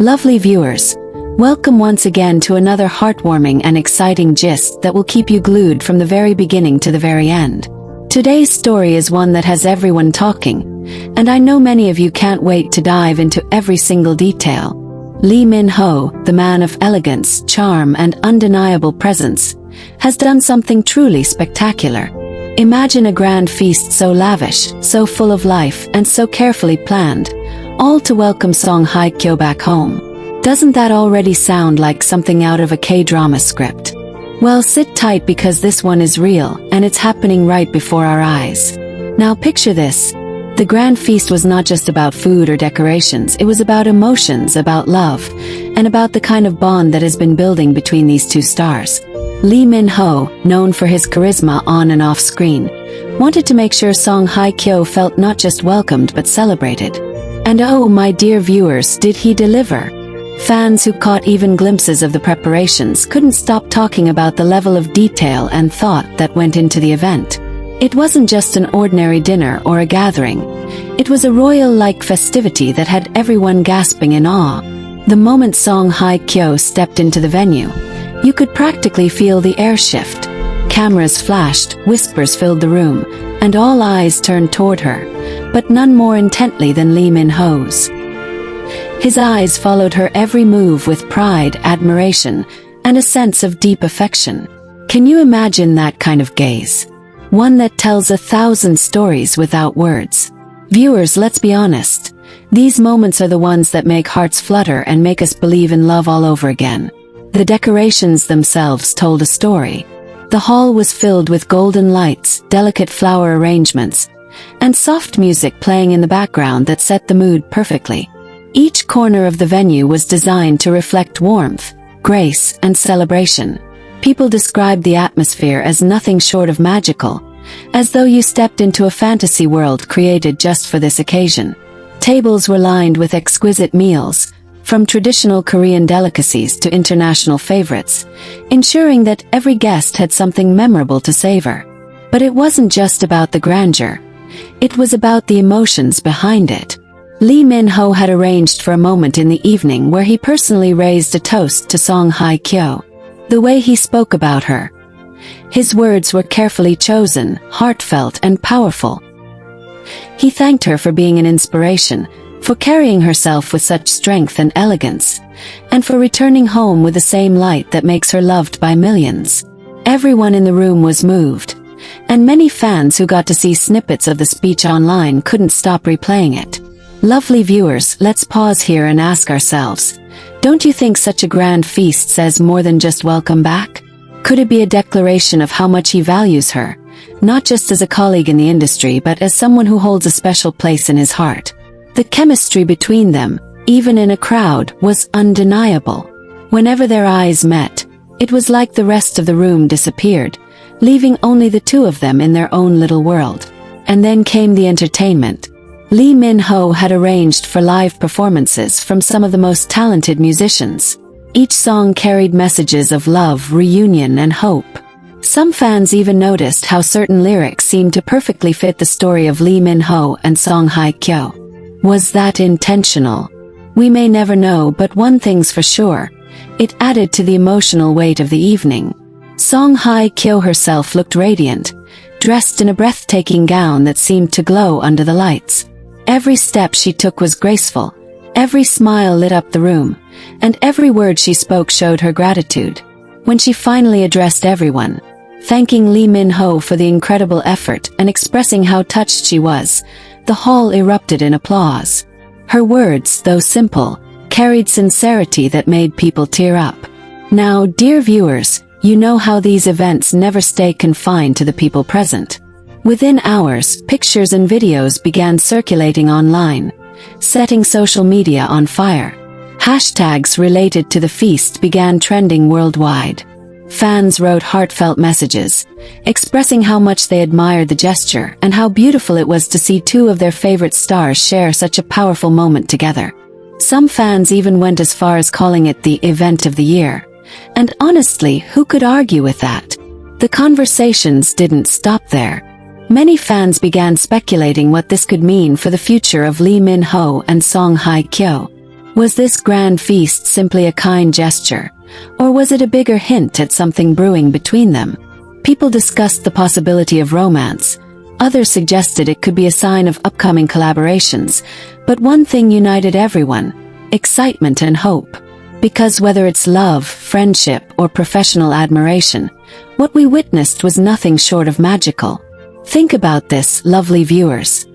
Lovely viewers, welcome once again to another heartwarming and exciting gist that will keep you glued from the very beginning to the very end. Today's story is one that has everyone talking, and I know many of you can't wait to dive into every single detail. Lee Min-ho, the man of elegance, charm, and undeniable presence, has done something truly spectacular. Imagine a grand feast so lavish, so full of life, and so carefully planned, all to welcome Song Hye Kyo back home. Doesn't that already sound like something out of a K-drama script? Well, sit tight because this one is real, and it's happening right before our eyes. Now picture this. The grand feast was not just about food or decorations, it was about emotions, about love, and about the kind of bond that has been building between these two stars. Lee Min-ho, known for his charisma on and off screen, wanted to make sure Song Hye Kyo felt not just welcomed but celebrated. And oh, my dear viewers, did he deliver? Fans who caught even glimpses of the preparations couldn't stop talking about the level of detail and thought that went into the event. It wasn't just an ordinary dinner or a gathering. It was a royal-like festivity that had everyone gasping in awe. The moment Song Hye Kyo stepped into the venue, you could practically feel the air shift. Cameras flashed, whispers filled the room, and all eyes turned toward her, but none more intently than Lee Min-ho's. His eyes followed her every move with pride, admiration, and a sense of deep affection. Can you imagine that kind of gaze? One that tells 1,000 stories without words. Viewers, let's be honest. These moments are the ones that make hearts flutter and make us believe in love all over again. The decorations themselves told a story. The hall was filled with golden lights, delicate flower arrangements, and soft music playing in the background that set the mood perfectly. Each corner of the venue was designed to reflect warmth, grace, and celebration. People described the atmosphere as nothing short of magical, as though you stepped into a fantasy world created just for this occasion. Tables were lined with exquisite meals, from traditional Korean delicacies to international favorites, ensuring that every guest had something memorable to savor. But it wasn't just about the grandeur. It was about the emotions behind it. Lee Min-ho had arranged for a moment in the evening where he personally raised a toast to Song Hye Kyo. The way he spoke about her. His words were carefully chosen, heartfelt and powerful. He thanked her for being an inspiration, for carrying herself with such strength and elegance, and for returning home with the same light that makes her loved by millions. Everyone in the room was moved, and many fans who got to see snippets of the speech online couldn't stop replaying it. Lovely viewers, let's pause here and ask ourselves, don't you think such a grand feast says more than just welcome back? Could it be a declaration of how much he values her, not just as a colleague in the industry but as someone who holds a special place in his heart? The chemistry between them, even in a crowd, was undeniable. Whenever their eyes met, it was like the rest of the room disappeared, leaving only the two of them in their own little world. And then came the entertainment. Lee Min-ho had arranged for live performances from some of the most talented musicians. Each song carried messages of love, reunion, and hope. Some fans even noticed how certain lyrics seemed to perfectly fit the story of Lee Min-ho and Song Hye Kyo. Was that intentional? We may never know, but one thing's for sure. It added to the emotional weight of the evening. Song Hye Kyo herself looked radiant, dressed in a breathtaking gown that seemed to glow under the lights. Every step she took was graceful, every smile lit up the room, and every word she spoke showed her gratitude. When she finally addressed everyone, thanking Lee Min-ho for the incredible effort and expressing how touched she was, the hall erupted in applause. Her words, though simple, carried sincerity that made people tear up. Now, dear viewers, you know how these events never stay confined to the people present. Within hours, pictures and videos began circulating online, setting social media on fire. Hashtags related to the feast began trending worldwide. Fans wrote heartfelt messages, expressing how much they admired the gesture and how beautiful it was to see two of their favorite stars share such a powerful moment together. Some fans even went as far as calling it the event of the year. And honestly, who could argue with that? The conversations didn't stop there. Many fans began speculating what this could mean for the future of Lee Min-ho and Song Hye Kyo. Was this grand feast simply a kind gesture, or was it a bigger hint at something brewing between them? People discussed the possibility of romance. Others suggested it could be a sign of upcoming collaborations, but one thing united everyone: excitement and hope. Because whether it's love, friendship, or professional admiration, what we witnessed was nothing short of magical. Think about this, lovely viewers.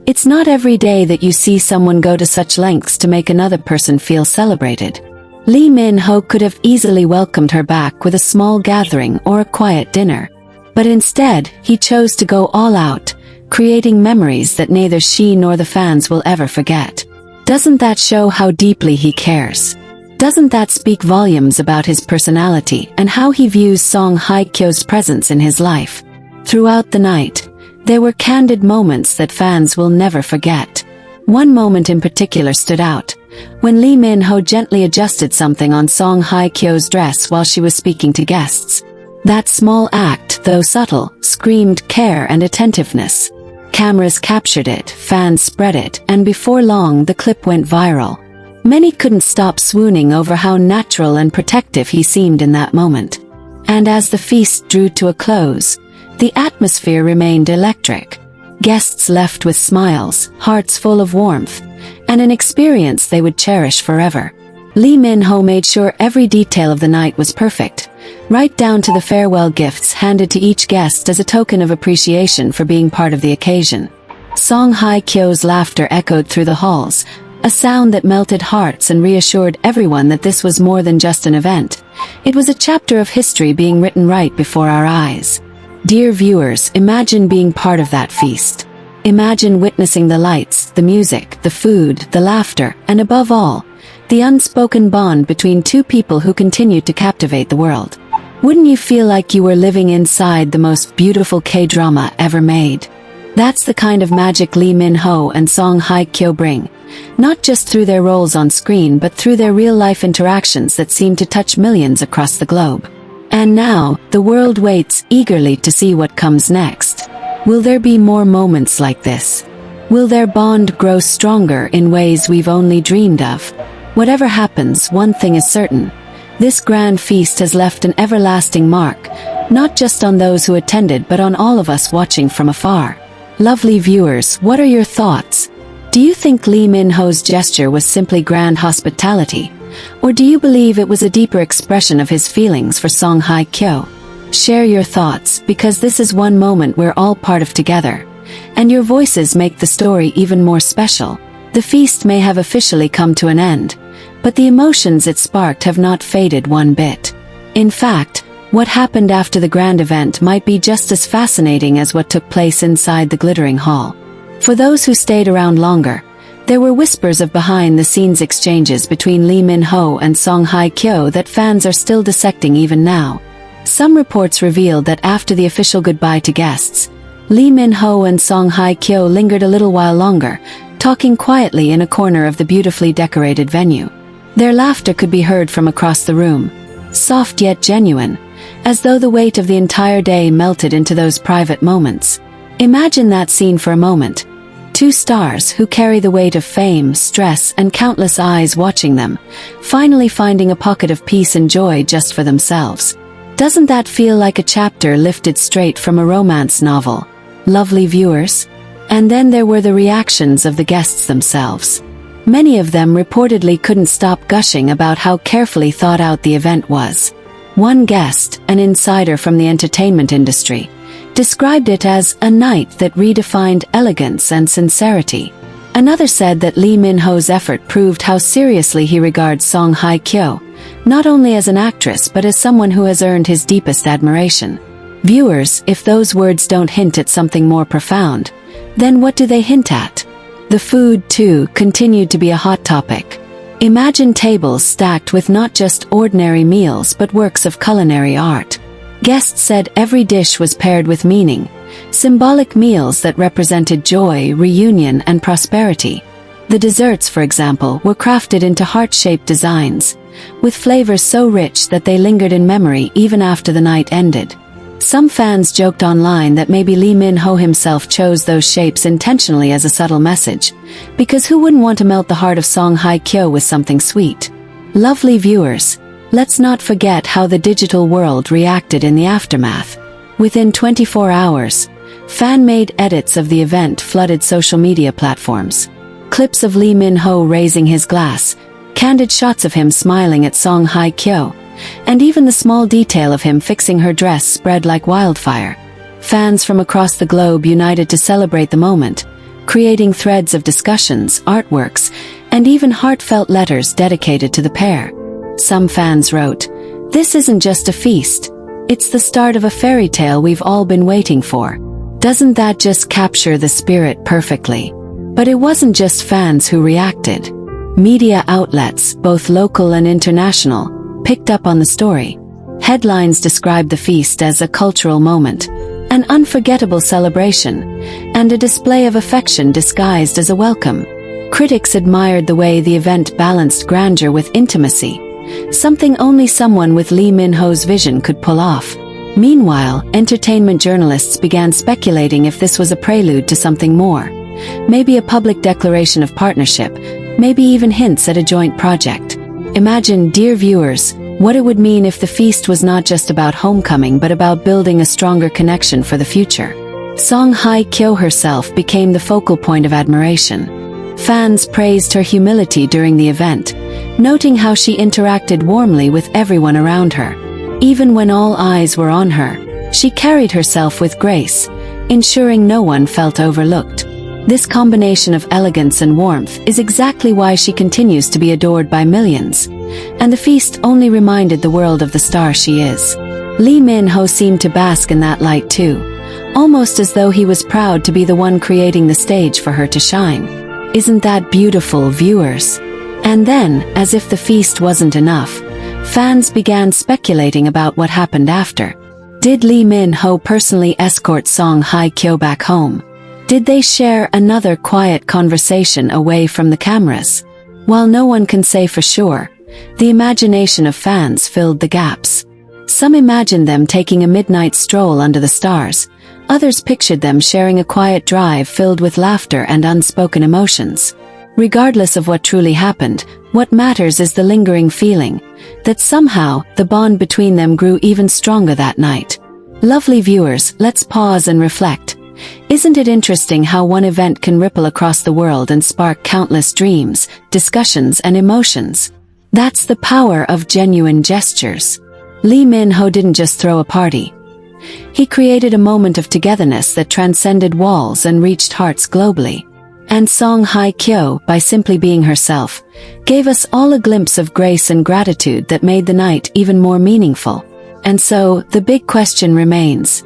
It's not every day that you see someone go to such lengths to make another person feel celebrated. Lee Min-ho could have easily welcomed her back with a small gathering or a quiet dinner. But instead, he chose to go all out, creating memories that neither she nor the fans will ever forget. Doesn't that show how deeply he cares? Doesn't that speak volumes about his personality and how he views Song Hye Kyo's presence in his life? Throughout the night, there were candid moments that fans will never forget. One moment in particular stood out, when Lee Min-ho gently adjusted something on Song Hye Kyo's dress while she was speaking to guests. That small act, though subtle, screamed care and attentiveness. Cameras captured it, fans spread it, and before long the clip went viral. Many couldn't stop swooning over how natural and protective he seemed in that moment. And as the feast drew to a close, the atmosphere remained electric. Guests left with smiles, hearts full of warmth, and an experience they would cherish forever. Lee Min-ho made sure every detail of the night was perfect, right down to the farewell gifts handed to each guest as a token of appreciation for being part of the occasion. Song Hye Kyo's laughter echoed through the halls, a sound that melted hearts and reassured everyone that this was more than just an event. It was a chapter of history being written right before our eyes. Dear viewers, imagine being part of that feast. Imagine witnessing the lights, the music, the food, the laughter, and above all, the unspoken bond between two people who continue to captivate the world. Wouldn't you feel like you were living inside the most beautiful K-drama ever made? That's the kind of magic Lee Min-ho and Song Hye Kyo bring, not just through their roles on screen but through their real-life interactions that seem to touch millions across the globe. And now, the world waits eagerly to see what comes next. Will there be more moments like this? Will their bond grow stronger in ways we've only dreamed of? Whatever happens, one thing is certain. This grand feast has left an everlasting mark, not just on those who attended but on all of us watching from afar. Lovely viewers, what are your thoughts? Do you think Lee Min-ho's gesture was simply grand hospitality? Or do you believe it was a deeper expression of his feelings for Song Hye Kyo? Share your thoughts, because this is one moment we're all part of together, and your voices make the story even more special. The feast may have officially come to an end, but the emotions it sparked have not faded one bit. In fact, what happened after the grand event might be just as fascinating as what took place inside the glittering hall. For those who stayed around longer, there were whispers of behind-the-scenes exchanges between Lee Min-ho and Song Hye Kyo that fans are still dissecting even now. Some reports revealed that after the official goodbye to guests, Lee Min-ho and Song Hye Kyo lingered a little while longer, talking quietly in a corner of the beautifully decorated venue. Their laughter could be heard from across the room, soft yet genuine, as though the weight of the entire day melted into those private moments. Imagine that scene for a moment. Two stars who carry the weight of fame, stress, and countless eyes watching them, finally finding a pocket of peace and joy just for themselves. Doesn't that feel like a chapter lifted straight from a romance novel? Lovely viewers? And then there were the reactions of the guests themselves. Many of them reportedly couldn't stop gushing about how carefully thought out the event was. One guest, an insider from the entertainment industry, described it as a night that redefined elegance and sincerity. Another said that Lee Min-ho's effort proved how seriously he regards Song Hye Kyo, not only as an actress but as someone who has earned his deepest admiration. Viewers, if those words don't hint at something more profound, then what do they hint at? The food, too, continued to be a hot topic. Imagine tables stacked with not just ordinary meals but works of culinary art. Guests said every dish was paired with meaning, symbolic meals that represented joy, reunion, and prosperity. The desserts, for example, were crafted into heart-shaped designs, with flavors so rich that they lingered in memory even after the night ended. Some fans joked online that maybe Lee Min-ho himself chose those shapes intentionally as a subtle message, because who wouldn't want to melt the heart of Song Hye Kyo with something sweet? Lovely viewers, let's not forget how the digital world reacted in the aftermath. Within 24 hours, fan-made edits of the event flooded social media platforms. Clips of Lee Min-ho raising his glass, candid shots of him smiling at Song Hye Kyo, and even the small detail of him fixing her dress spread like wildfire. Fans from across the globe united to celebrate the moment, creating threads of discussions, artworks, and even heartfelt letters dedicated to the pair. Some fans wrote, "This isn't just a feast, it's the start of a fairy tale we've all been waiting for." Doesn't that just capture the spirit perfectly? But it wasn't just fans who reacted. Media outlets, both local and international, picked up on the story. Headlines described the feast as a cultural moment, an unforgettable celebration, and a display of affection disguised as a welcome. Critics admired the way the event balanced grandeur with intimacy, something only someone with Lee Min-ho's vision could pull off. Meanwhile, entertainment journalists began speculating if this was a prelude to something more. Maybe a public declaration of partnership, maybe even hints at a joint project. Imagine, dear viewers, what it would mean if the feast was not just about homecoming but about building a stronger connection for the future. Song Hye Kyo herself became the focal point of admiration. Fans praised her humility during the event, noting how she interacted warmly with everyone around her. Even when all eyes were on her, she carried herself with grace, ensuring no one felt overlooked. This combination of elegance and warmth is exactly why she continues to be adored by millions, and the feast only reminded the world of the star she is. Lee Min-ho seemed to bask in that light too, almost as though he was proud to be the one creating the stage for her to shine. Isn't that beautiful, viewers? And then, as if the feast wasn't enough, fans began speculating about what happened after. Did Lee Min-ho personally escort Song Hye Kyo back home? Did they share another quiet conversation away from the cameras? While no one can say for sure, the imagination of fans filled the gaps. Some imagined them taking a midnight stroll under the stars. Others pictured them sharing a quiet drive filled with laughter and unspoken emotions. Regardless of what truly happened, what matters is the lingering feeling that somehow the bond between them grew even stronger that night. Lovely viewers, let's pause and reflect. Isn't it interesting how one event can ripple across the world and spark countless dreams, discussions, and emotions? That's the power of genuine gestures. Lee Min-ho didn't just throw a party. He created a moment of togetherness that transcended walls and reached hearts globally. And Song Hye Kyo, by simply being herself, gave us all a glimpse of grace and gratitude that made the night even more meaningful. And so, the big question remains: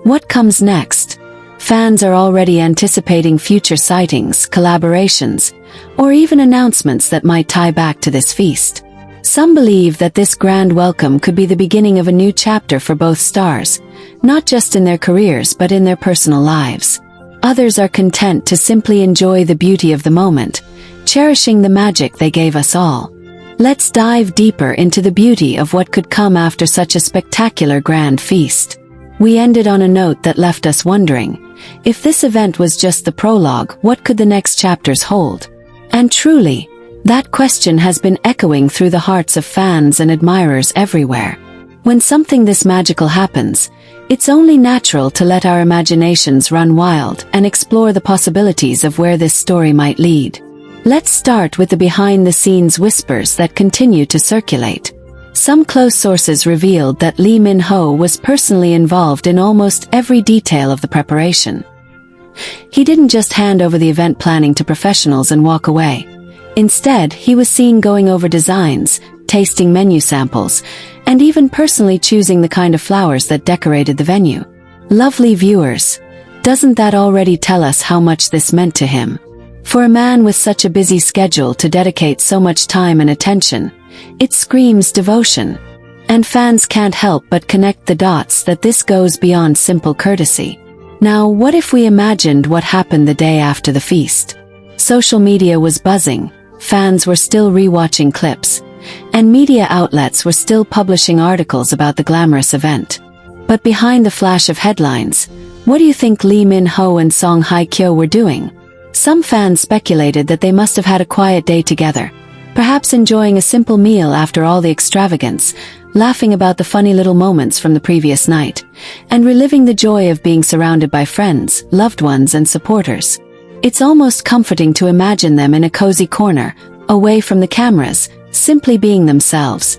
what comes next? Fans are already anticipating future sightings, collaborations, or even announcements that might tie back to this feast. Some believe that this grand welcome could be the beginning of a new chapter for both stars, not just in their careers but in their personal lives. Others are content to simply enjoy the beauty of the moment, cherishing the magic they gave us all. Let's dive deeper into the beauty of what could come after such a spectacular grand feast. We ended on a note that left us wondering, if this event was just the prologue, what could the next chapters hold? And truly, that question has been echoing through the hearts of fans and admirers everywhere. When something this magical happens, it's only natural to let our imaginations run wild and explore the possibilities of where this story might lead. Let's start with the behind-the-scenes whispers that continue to circulate. Some close sources revealed that Lee Min-ho was personally involved in almost every detail of the preparation. He didn't just hand over the event planning to professionals and walk away. Instead, he was seen going over designs, tasting menu samples, and even personally choosing the kind of flowers that decorated the venue. Lovely viewers, doesn't that already tell us how much this meant to him? For a man with such a busy schedule to dedicate so much time and attention, it screams devotion. And fans can't help but connect the dots that this goes beyond simple courtesy. Now, what if we imagined what happened the day after the feast? Social media was buzzing, fans were still rewatching clips, and media outlets were still publishing articles about the glamorous event. But behind the flash of headlines, what do you think Lee Min-ho and Song Hye Kyo were doing? Some fans speculated that they must have had a quiet day together, perhaps enjoying a simple meal after all the extravagance, laughing about the funny little moments from the previous night, and reliving the joy of being surrounded by friends, loved ones and supporters. It's almost comforting to imagine them in a cozy corner, away from the cameras, simply being themselves.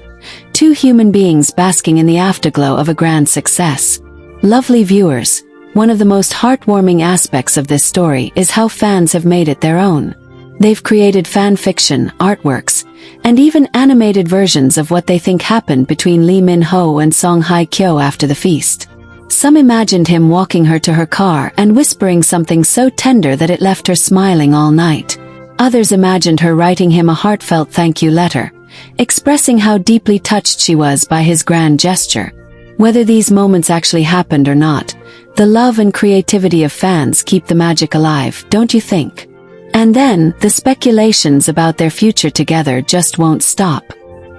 Two human beings basking in the afterglow of a grand success. Lovely viewers, one of the most heartwarming aspects of this story is how fans have made it their own. They've created fan fiction, artworks, and even animated versions of what they think happened between Lee Min-ho and Song Hye Kyo after the feast. Some imagined him walking her to her car and whispering something so tender that it left her smiling all night. Others imagined her writing him a heartfelt thank you letter, expressing how deeply touched she was by his grand gesture. Whether these moments actually happened or not, the love and creativity of fans keep the magic alive, don't you think? And then, the speculations about their future together just won't stop.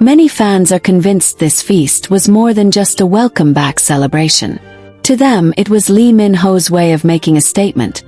Many fans are convinced this feast was more than just a welcome-back celebration. To them, it was Lee Min-ho's way of making a statement,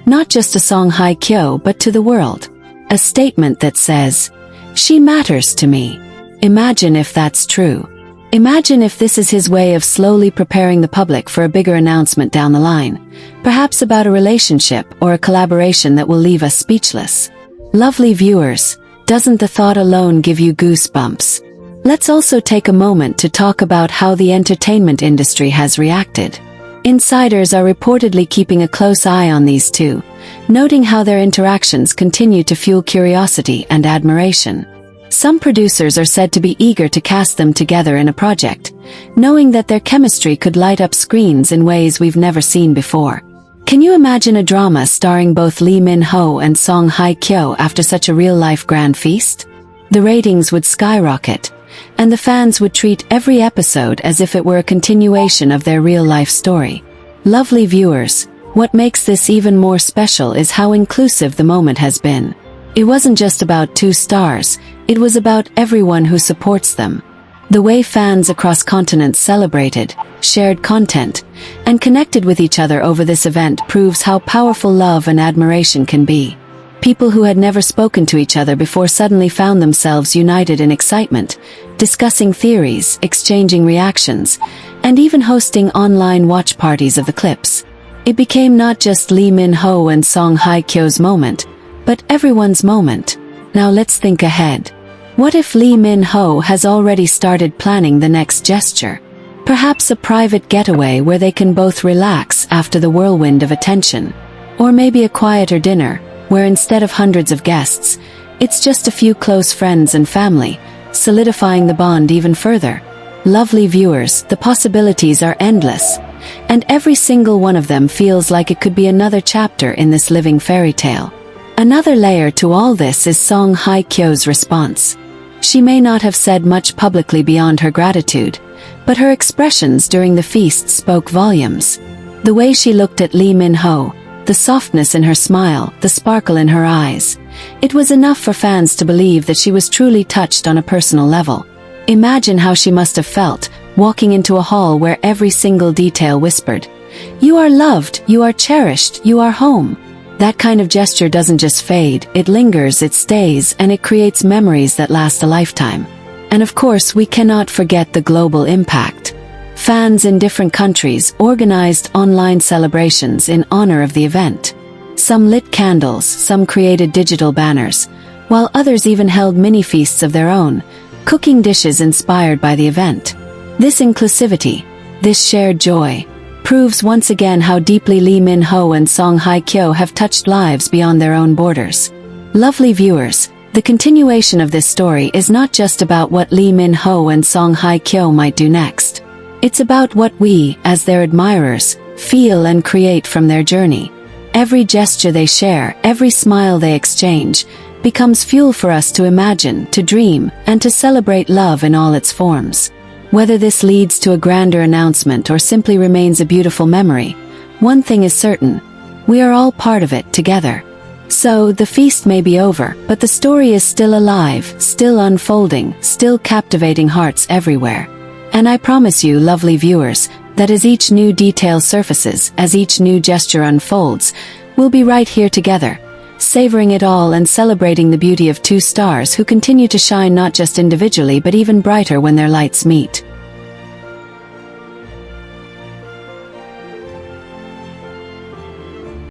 not just to Song Hye Kyo but to the world. A statement that says, "She matters to me." Imagine if that's true. Imagine if this is his way of slowly preparing the public for a bigger announcement down the line, perhaps about a relationship or a collaboration that will leave us speechless. Lovely viewers, doesn't the thought alone give you goosebumps? Let's also take a moment to talk about how the entertainment industry has reacted. Insiders are reportedly keeping a close eye on these two, noting how their interactions continue to fuel curiosity and admiration. Some producers are said to be eager to cast them together in a project, knowing that their chemistry could light up screens in ways we've never seen before. Can you imagine a drama starring both Lee Min-ho and Song Hye Kyo after such a real-life grand feast? The ratings would skyrocket, and the fans would treat every episode as if it were a continuation of their real-life story. Lovely viewers, what makes this even more special is how inclusive the moment has been. It wasn't just about two stars, it was about everyone who supports them. The way fans across continents celebrated, shared content, and connected with each other over this event proves how powerful love and admiration can be. People who had never spoken to each other before suddenly found themselves united in excitement, discussing theories, exchanging reactions, and even hosting online watch parties of the clips. It became not just Lee Min-ho and Song Hye Kyo's moment, but everyone's moment. Now let's think ahead. What if Lee Min-ho has already started planning the next gesture? Perhaps a private getaway where they can both relax after the whirlwind of attention. Or maybe a quieter dinner, where instead of hundreds of guests, it's just a few close friends and family, solidifying the bond even further. Lovely viewers, the possibilities are endless, and every single one of them feels like it could be another chapter in this living fairy tale. Another layer to all this is Song Hye Kyo's response. She may not have said much publicly beyond her gratitude, but her expressions during the feast spoke volumes. The way she looked at Lee Min-ho, the softness in her smile, the sparkle in her eyes. It was enough for fans to believe that she was truly touched on a personal level. Imagine how she must have felt, walking into a hall where every single detail whispered, "You are loved, you are cherished, you are home." That kind of gesture doesn't just fade, it lingers, it stays, and it creates memories that last a lifetime. And of course, we cannot forget the global impact. Fans in different countries organized online celebrations in honor of the event. Some lit candles, some created digital banners, while others even held mini-feasts of their own, cooking dishes inspired by the event. This inclusivity, this shared joy, proves once again how deeply Lee Min-ho and Song Hye Kyo have touched lives beyond their own borders. Lovely viewers, the continuation of this story is not just about what Lee Min-ho and Song Hye Kyo might do next. It's about what we, as their admirers, feel and create from their journey. Every gesture they share, every smile they exchange, becomes fuel for us to imagine, to dream, and to celebrate love in all its forms. Whether this leads to a grander announcement or simply remains a beautiful memory, one thing is certain: we are all part of it together. So, the feast may be over, but the story is still alive, still unfolding, still captivating hearts everywhere. And I promise you, lovely viewers, that as each new detail surfaces, as each new gesture unfolds, we'll be right here together, savoring it all and celebrating the beauty of two stars who continue to shine not just individually but even brighter when their lights meet.